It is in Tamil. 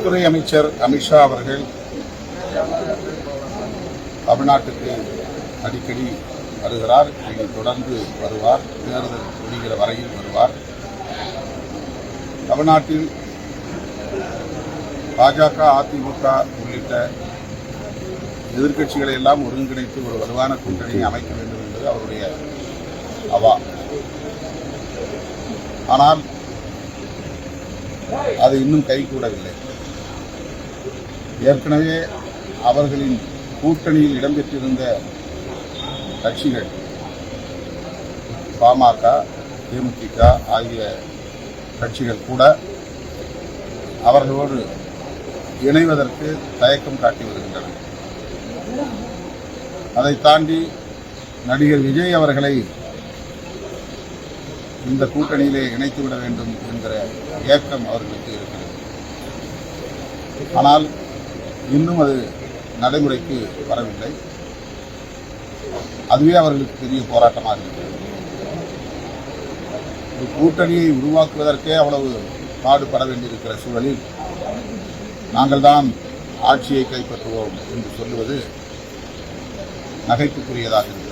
உள்துறை அமைச்சர் அமித்ஷா அவர்கள் தமிழ்நாட்டுக்கு அடிக்கடி வருகிறார். இதை தொடர்ந்து வருவார். தேர்தல் முடிகிற வரையில் வருவார். தமிழ்நாட்டில் பாஜக, அதிமுக உள்ளிட்ட எதிர்க்கட்சிகளை எல்லாம் ஒருங்கிணைத்து ஒரு வலுவான கூட்டணியை அமைக்க வேண்டும் என்பது அவருடைய அவா. ஆனால் அது இன்னும் கைகூடவில்லை. ஏற்கனவே அவர்களின் கூட்டணியில் இடம்பெற்றிருந்த கட்சிகள் பாமக, தேமுதிக ஆகிய கட்சிகள் கூட அவர்களோடு இணைவதற்கு தயக்கம் காட்டி வருகின்றன. அதை தாண்டி நடிகர் விஜய் அவர்களை இந்த கூட்டணியிலே இணைத்துவிட வேண்டும் என்கிற ஏக்கம் அவர்களுக்கு இருக்கிறது. ஆனால் இன்னும் அது நடைமுறைக்கு வரவில்லை. அதுவே அவர்களுக்கு பெரிய போராட்டமாக இருக்கிறது. ஒரு கூட்டணியை உருவாக்குவதற்கே அவ்வளவு பாடுபட வேண்டியிருக்கிற சூழலில் நாங்கள் தான் ஆட்சியை கைப்பற்றுவோம் என்று சொல்லுவது நகைப்புக்குரியதாக இருக்கிறது.